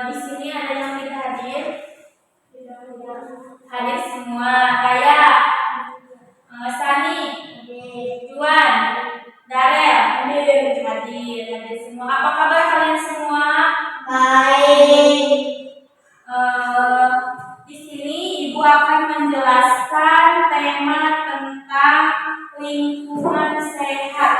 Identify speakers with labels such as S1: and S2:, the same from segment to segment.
S1: Di sini ada yang tidak hadir. Hadir semua. Kayak Sani, Juan, Darel, hadir semua. Apa kabar kalian semua?
S2: Baik.
S1: Di sini Ibu akan menjelaskan tema tentang lingkungan sehat.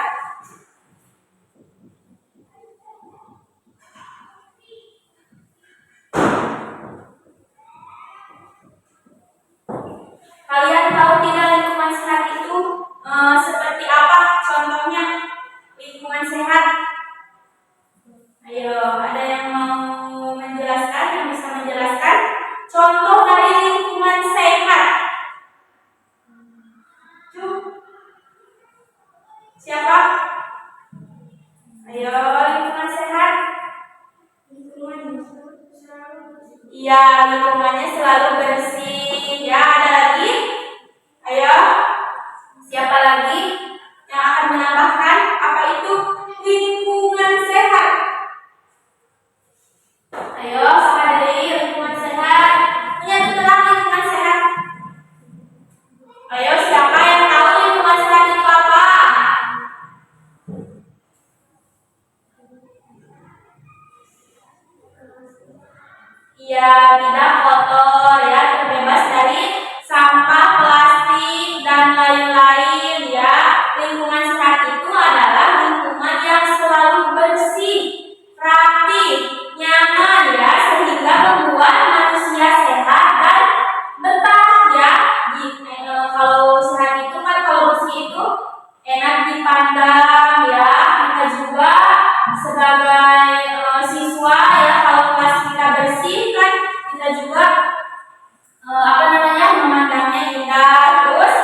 S1: Kalian tahu tidak lingkungan sehat itu seperti apa? Contohnya lingkungan sehat. Ayo, ada yang mau menjelaskan, yang bisa menjelaskan contoh dari lingkungan sehat? Siapa? Ayo, lingkungan sehat. Iya, lingkungannya selalu bersih. Ya, ada lagi? Ayo, siapa lagi yang akan menambahkan apa itu lingkungan sehat? Ayo, siapa dari lingkungan sehat? Menyatu tentang lingkungan sehat. Ayo, siapa yang tahu lingkungan sehat itu apa? Iya, tidak kotor ya, terbebas dari sampah, plastik dan lain-lain ya. Lingkungan sehat itu adalah lingkungan yang selalu bersih, rapi, nyaman ya, sehingga membuat manusia sehat dan betah ya. Kalau sehat itu kan, kalau bersih itu enak dipandang ya. Kita juga sebagai siswa ya, kalau kelas kita bersih kan kita juga memandangnya indah, terus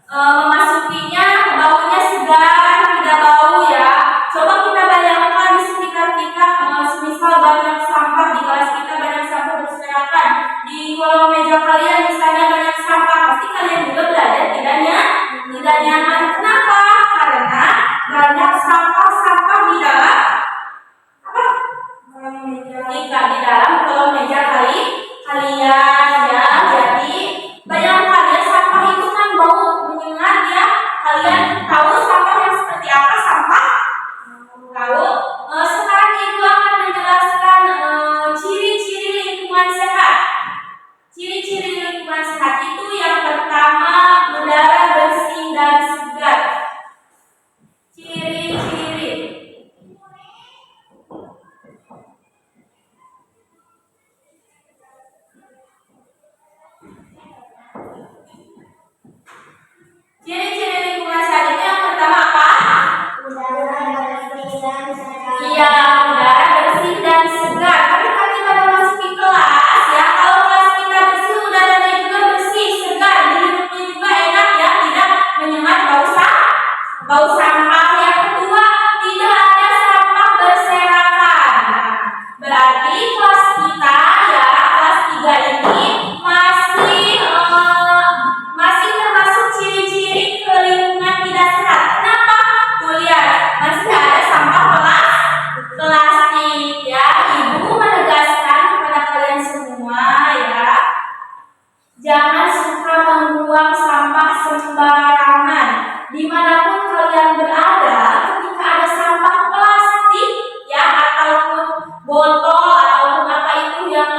S1: memasukinya baunya segar, tidak bau ya. Coba kita bayangkan di sekitar kita, semisal banyak sampah di kelas kita, banyak sampah berserakan di kolong meja kalian, misalnya banyak sampah, pasti kalian juga belajar tidak nyaman. Kenapa? Karena banyak sampah di dalam di dalam kolong meja kalian ya. Jadi bayangkan ya, sampah itu kan bau menyengat ya. Kalian tahu sampah yang seperti apa sampah? Tahu? Sekarang Ibu akan menjelaskan ciri-ciri lingkungan sehat. Ciri-ciri lingkungan sehat itu yang pertama, udara bersih dan segar. Ciri-ciri. Ciri-ciri lingkungan sehat itu yang pertama apa?
S2: Udara bersih dan segar.
S1: Iya, udara bersih dan segar. Ketika kita memasuki kelas ya, kalau kelas kita bersih, udaranya juga bersih, segar, dihidupnya juga enak ya, tidak menyengat bau sampah. Yang kedua, tidak ada sampah berserakan. Nah, berarti kelas kita ya, kelas 3 ini masih termasuk ciri-ciri lingkungan tidak sehat. Kenapa? Tuh lihat, masih ada sampah plastik ya. Ibu menegaskan kepada kalian semua ya, jangan suka membuang sampah sembarangan. Dimanapun kalian berada, ketika ada sampah plastik ya, ataupun botol ataupun apa itu yang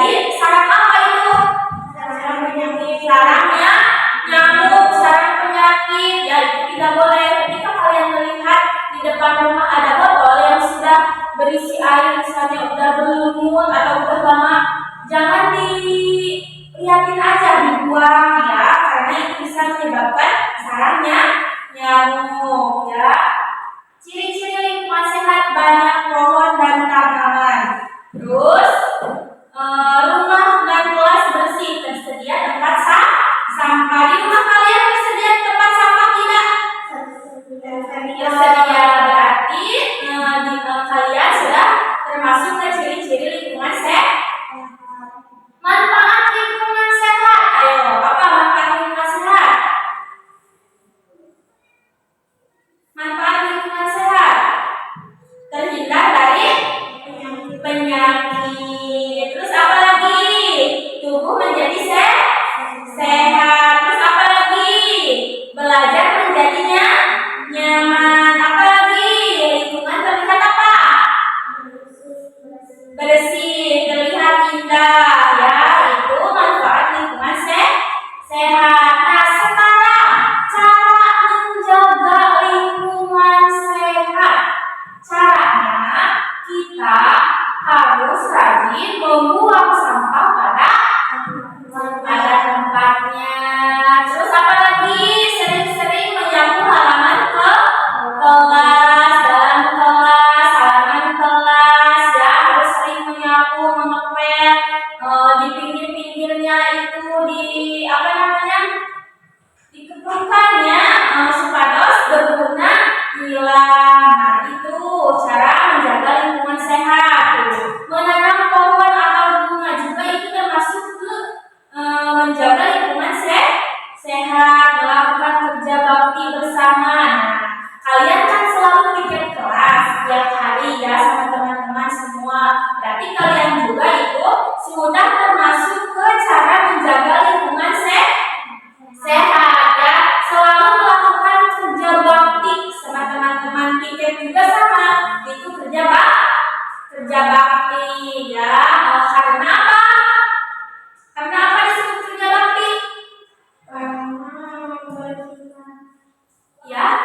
S1: menjadi sarang apa itu?
S2: Sarang penyakit.
S1: Sarangnya nyamuk, sarang penyakit. Ya itu tidak boleh. Ketika kalian melihat di depan rumah ada botol yang sudah berisi air, misalnya udah berlumut atau udah lama, jangan dilihatin aja, dibuang ya, karena itu bisa menyebabkan sarangnya nyamuk ya. Ciri-ciri lingkungan sehat: banyak pohon dan tanaman. Terus rumah dan kelas bersih, tersedia tempat sampah. Di rumah kalian tersedia tempat sampah tidak? Tersedia, berarti kalian sudah termasuk ke ciri-ciri lingkungan sehat. Manfaat lingkungan sehat. Ayo, apa manfaat lingkungan sehat? Manfaat lingkungan sehat: terhindar dari penyakit. Terus apa lagi? Tubuh menjadi sehat. Terus apa lagi? Belajar menjadinya nyaman. Apa lagi? Lingkungan terlihat apa? Bersih, terlihat indah ya. Itu manfaat lingkungan sehat. Nah, sekarang cara menjaga lingkungan sehat. Caranya kita harus rajin membuang sampah pada tempatnya. Terus apa lagi? Sering-sering menyapu halaman kelas, dalam kelas, halaman kelas ya, harus sering menyapu, mengepel di pinggir-pinggirnya itu, di apa namanya, dikepukannya supados berguna hilang. Nah, itu cara menjaga lingkungan sehat. Menanam pohon atau bunga juga itu termasuk menjaga lingkungan sehat. Melakukan kerja bakti bersama. Nah, kalian kan selalu pikir kelas tiap hari ya sama teman-teman semua. Berarti kalian juga itu sudah termasuk ke cara menjaga lingkungan sehat ya. Selalu melakukan kerja bakti sama teman-teman. Pikir juga sama, itu kerja bakti ya. Karena apa? Karena apa disebut kerja bakti? Ya,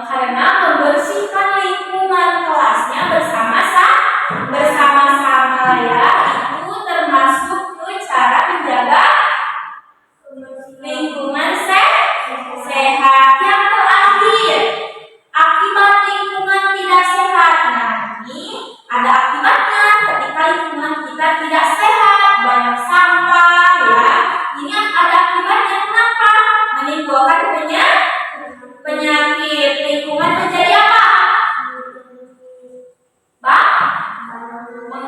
S1: karena membersihkan lingkungan kelasnya bersama-sama ya. Itu termasuk ke cara menjaga lingkungan sehat. Yang terakhir, akibat lingkungan tidak sehat. Nah, ini ada akibatnya ketika lingkungan kita tidak sehat, banyak sampah ya. Ini ada akibatnya. Kenapa? Menimbulkan penyakit. Lingkungan menjadi apa?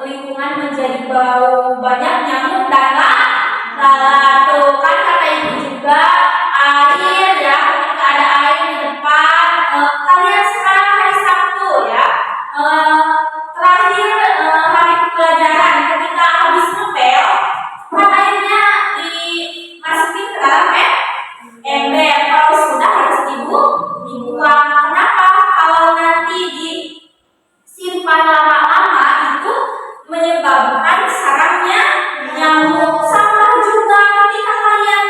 S1: Lingkungan menjadi bau, banyak nyamuk dan lalat. Tuh kan kata ibu juga, air ya, ketika ada air di depan. Kalian sekarang hari Sabtu ya, terakhir hari pelajaran, ketika habis ngepel kan airnya dimasukin ke dalam ember. Kalau sudah harus dibuang. Kenapa? Kalau nanti disimpan lama-lama itu menyebabkan sarangnya nyamuk. Sampah juga, ketika kalian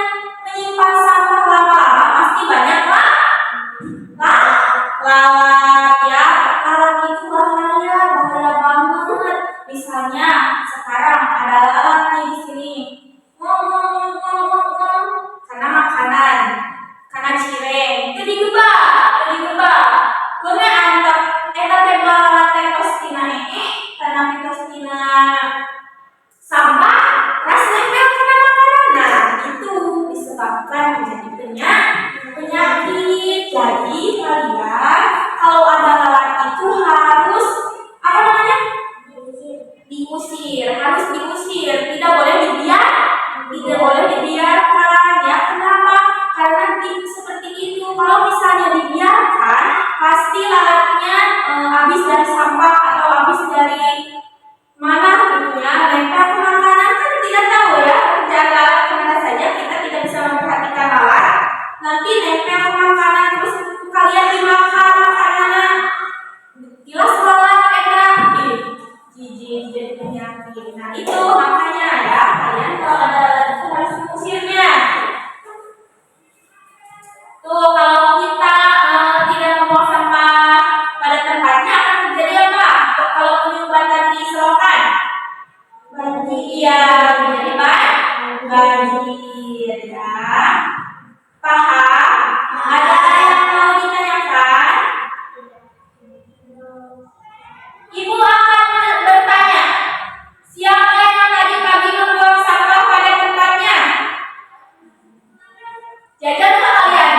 S1: menyimpan sampah lama-lama pasti banyak lalat ya. Lalat itu bahaya banget. Misalnya sekarang ada lalat nih di sini, ngomong karena makanan, karena cireng itu digebak. Gue antep eta teh lalat teh tostina karena tostina sampah ras nempel kena makanan. Nah, itu disebabkan menjadi penyakit. Jadi kalian kalau ada lalat itu harus apa namanya? Diusir, harus diusir. Tidak boleh dibiarkan. jadi penyakit. Nah itu makanya ya kalian kalau ada lalat itu harus mengusirnya. Tuh kalau kita tidak membuang sampah pada tempatnya akan terjadi apa? Kalau penyumbatan di selokan, iya menjadi banjir ya. Paham? Ada yang mau ditanyakan? Ibu akan bertanya, siapa yang tadi pagi membuang sampah pada tempatnya? Jajan nggak kalian?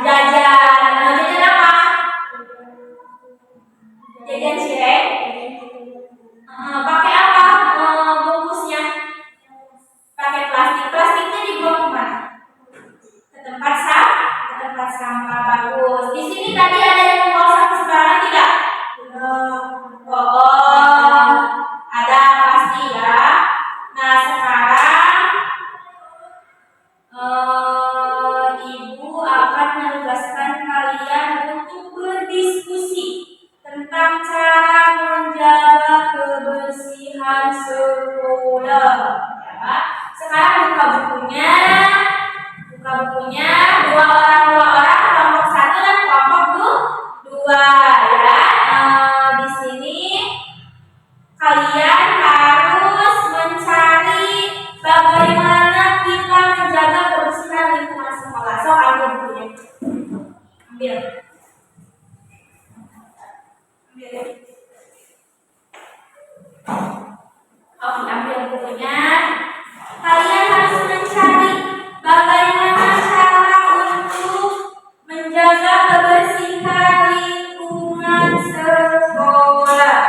S1: Jajan. Jajan apa? Jajan cireng. Pakai apa bungkusnya? Pakai plastik. Plastiknya dibuang kemana? Ke tempat sampah. Bagus. Di sini tadi ada yang membuang sampah sembarangan tidak? Oh, ada pasti ya. Nah sekarang Ibu akan menugaskan kalian untuk berdiskusi tentang cara menjaga kebersihan sekolah. Ya. Sekarang buka bukunya, dua orang, kelompok 1 dan kelompok 2 ya. Di sini kalian harus mencari bagaimana kita menjaga kebersihan lingkungan sekolah. So, ambil bukunya. Ambil. Oke, ambil bukunya. Kalian harus mencari bagaimana cara untuk menjaga kebersihan lingkungan sekolah.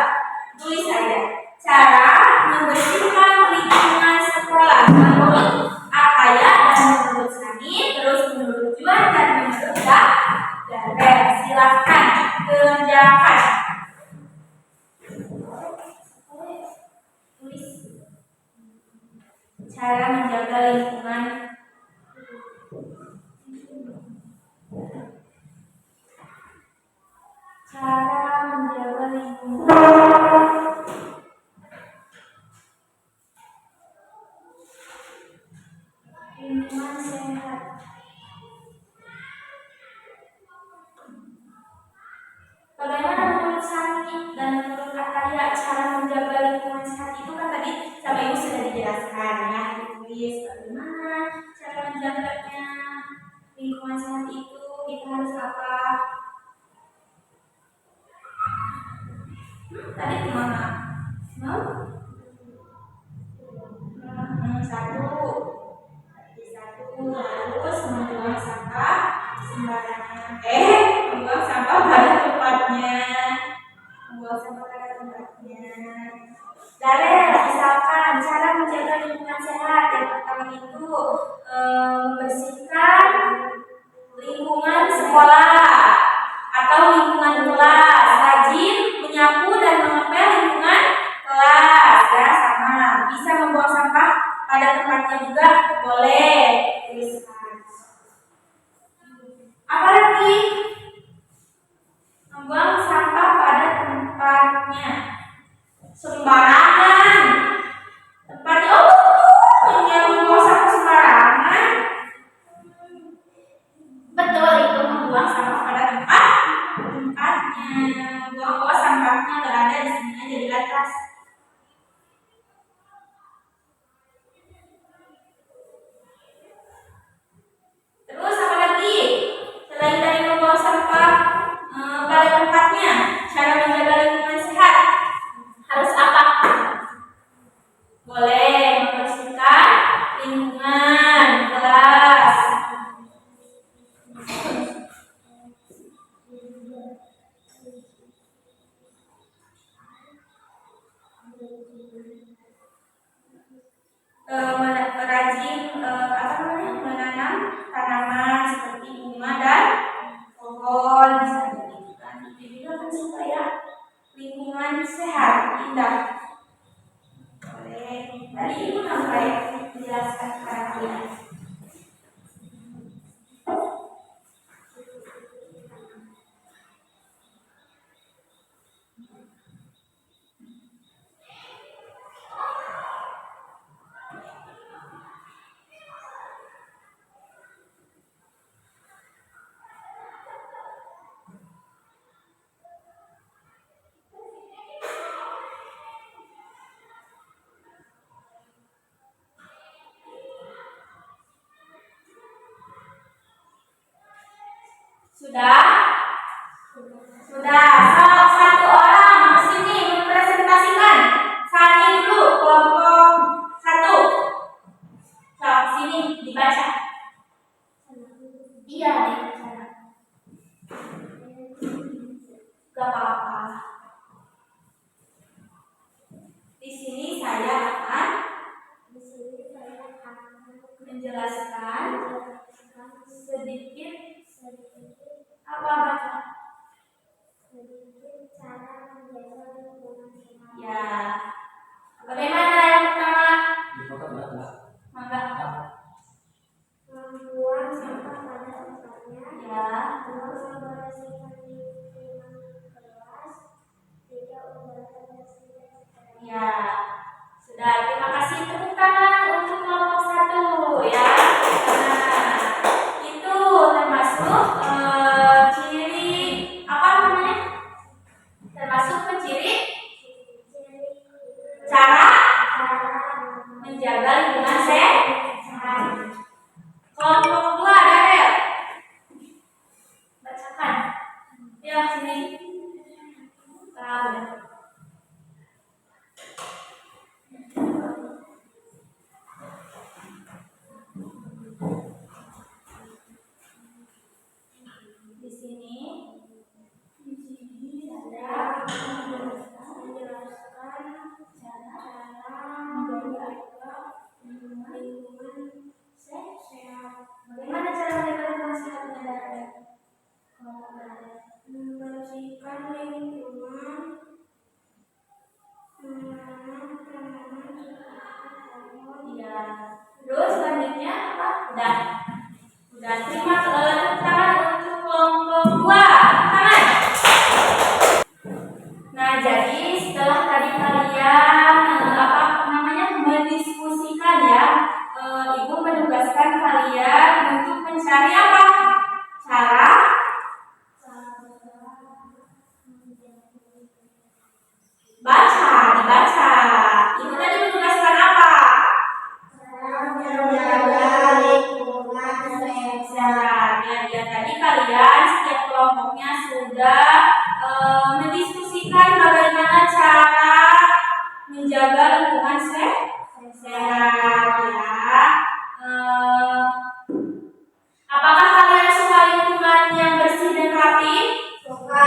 S1: Tulis saja. Cara membersihkan lingkungan sekolah menurut Ataya dan menurut Sani, terus menurut Juan dan menurut Gaber. Silahkan kerjakan. Tulis cara menjaga lingkungan. Cara menjaga lingkungan sehat. Bagaimana menurut Sani dan menurut Ataya cara menjaga lingkungan sehat itu kan tadi sama Ibu sudah dijelaskan ya, ditulis bagaimana cara menjaganya lingkungan sehat itu kita harus apa? Tadi kemana? Satu harus membuang sampah sembarangan. Membuang sampah pada tempatnya. Dalil, misalkan cara menjaga lingkungan sehat yang pertama itu membersihkan lingkungan sekolah atau lingkungan kelas, rajin menyapu dan mengepel lingkungan kelas ya, sama. Bisa membuang sampah pada tempatnya juga boleh. Tuliskan. Apalagi membuang sampah pada tempatnya sembarangan. Tempatnya yang membuang sampah sembarangan. Betul, itu membuang sampah pada tempatnya. Buang sampahnya nggak ada di sini aja di atas. Terus apa lagi? Selain dari membuang sampah pada tempatnya, cara menjaga lingkungan sehat harus apa? Boleh membersihkan lingkungan kelas. Rajin menanam tanaman seperti bunga dan pohon bisa dijadikan. Itu juga kan supaya lingkungan sehat, indah. Boleh. Tadi Ibu sampai menjelaskan kepada kalian. Sudah? Sudah. Sok satu orang ke sini mempresentasikan. Sani dulu kelompok 1. Sok sini dibaca. Iya, dibaca. Gak apa-apa. Di sini saya akan menjelaskan sedikit apa baca? Ya. Bagaimana yang pertama? Mangga.
S2: Membuang sampah pada tempatnya.
S1: Ya.
S2: Terus membersihkan lingkungan kelas. Tidak membuang bersihkan.
S1: Ya. Sudah, terima kasih. Tepuk tangan untuk kelompok 1 ya. Nah, itu termasuk ciri apa namanya? Termasuk penciri cara menjaga lingkungan sehat. Kelompok 2 Darel. Bacakan. Ya, sini. Tahu. Di sini saya menjelaskan cara menjaga lingkungan sehat. Bagaimana cara menjaga lingkungan sehat Darel?
S2: Membersihkan lingkungan, menanam tanaman seperti pohon.
S1: Iya. Terus selanjutnya apa? Udah. Terima tangan untuk kelompok 2. Tangan. Nah, jadi setelah tadi kalian mendiskusikan ya, Ibu menugaskan kalian untuk mencari apa? Cara dibaca. Ibu tadi menugaskan apa?
S2: Menjaga lingkungan sehat.
S1: Ya, tadi kalian setiap kelompoknya sudah mendiskusikan bagaimana cara menjaga lingkungan sehat ya. Apakah kalian suka lingkungan yang bersih dan rapi? Suka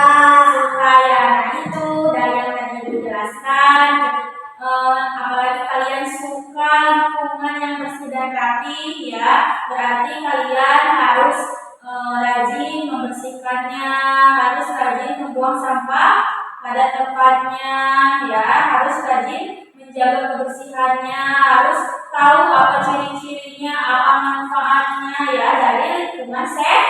S1: ya. Nah, itu dari yang tadi dijelaskan. Apalagi kalian suka lingkungan yang bersih dan rapi ya, berarti kalian harus rajin membersihkannya, harus rajin membuang sampah pada tempatnya ya, harus rajin menjaga kebersihannya, harus tahu apa ciri-cirinya, apa manfaatnya ya dari lingkungan sehat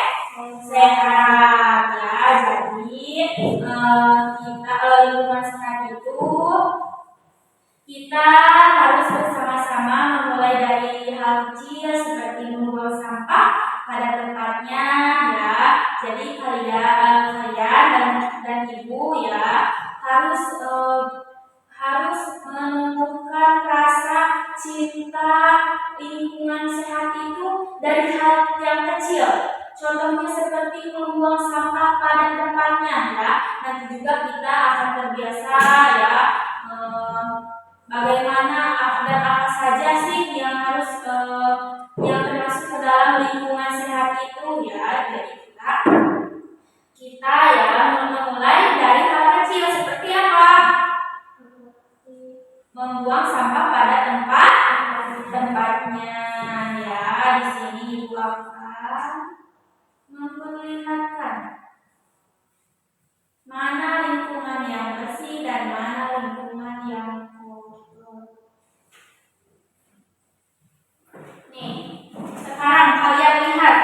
S1: ya. Jadi kita lingkungan sehat itu kita harus bersama-sama memulai dari hal kecil seperti membuang sampah pada tempatnya ya. Jadi kalian dan ibu ya harus menumbuhkan rasa cinta lingkungan sehat itu dari hal yang kecil. Contohnya seperti membuang sampah pada tempatnya ya. Nanti juga kita akan terbiasa ya. Bagaimana dan apa saja sih yang harus yang termasuk ke dalam lingkungan sehat itu ya. Jadi kita ya memulai dari hal kecil seperti apa? Membuang sampah pada tempatnya ya. Di sini Ibu akan memperlihatkan mana lingkungan yang bersih dan mana lingkungan yang kotor. Nih, sekarang kalian lihat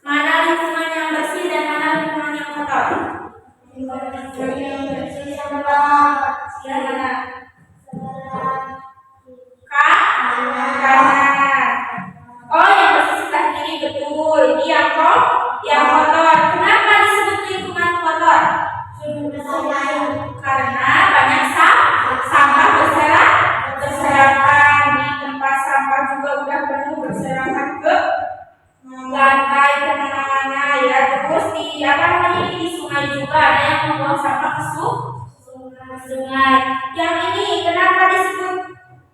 S1: mana lingkungan yang bersih dan mana lingkungan yang kotor.
S2: Lingkungan yang bersih sebelah
S1: Mana?
S2: kanan.
S1: Oh, yang bersih sebelah kiri betul. Ini yang kotor. Kenapa disebut lingkungan kotor? Karena banyak sampah berserakan di tempat sampah juga udah penuh berserakan ke membuang sampah ke sungai. Yang ini kenapa disebut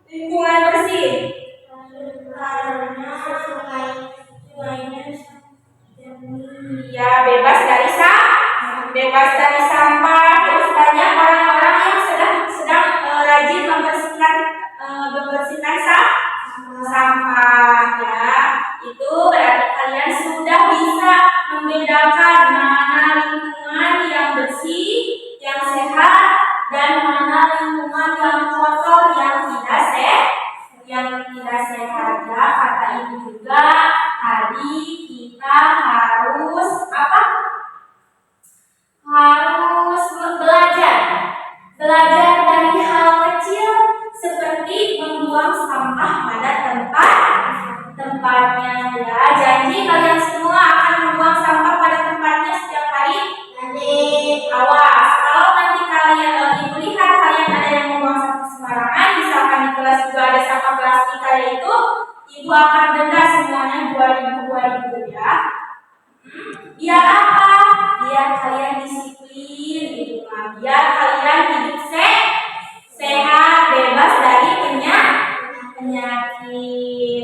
S1: lingkungan bersih?
S2: Karena sungainya
S1: Ya, bebas dari sampah. Terus banyak orang-orang yang sedang rajin membersihkan sampah ya. Itu berarti kalian sudah bisa membedakan mana lingkungan yang bersih, yang sehat, dan mana lingkungan yang kotor, yang tidak sehat ya. Kata ini juga tadi kita harus apa? Harus belajar dari hal kecil seperti membuang sampah pada tempatnya ya. Janji kalian semua akan membuang sampah pada tempatnya setiap hari.
S2: nanti
S1: Awas, kalau nanti kalian ibu lihat kalian ada yang membuang sampah sembarangan, misalkan di kelas juga ada sampah plastik kayak itu, ibu akan denda semuanya 2.000 ya. Biar apa? Biar kalian disiplin gitu kan. Biar kalian hidup sehat, bebas dari penyakit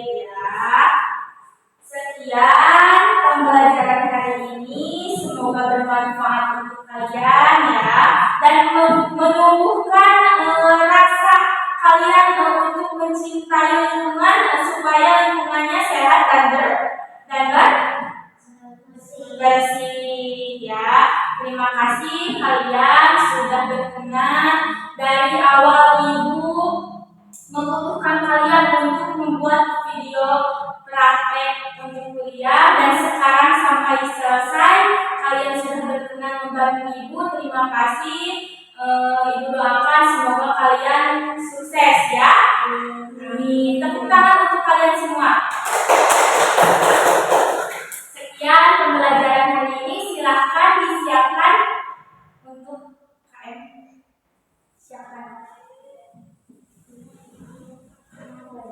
S1: ya. Sekian pembelajaran hari ini, semoga bermanfaat untuk kalian ya, dan menumbuhkan rasa kalian untuk mencintai lingkungan supaya lingkungannya sehat dan bersih ya. Terima kasih kalian sudah berkenan. Dari awal ibu membutuhkan kalian untuk membuat video praktek untuk kuliah, dan sekarang sampai selesai kalian sudah berkenan membantu ibu. Terima kasih. Ibu doakan semoga kalian sukses ya. Amin. Tepuk tangan untuk kalian semua. Sekian pembelajaran hari ini. Silahkan disiapkan untuk KM. Siapkan.
S2: Assalamualaikum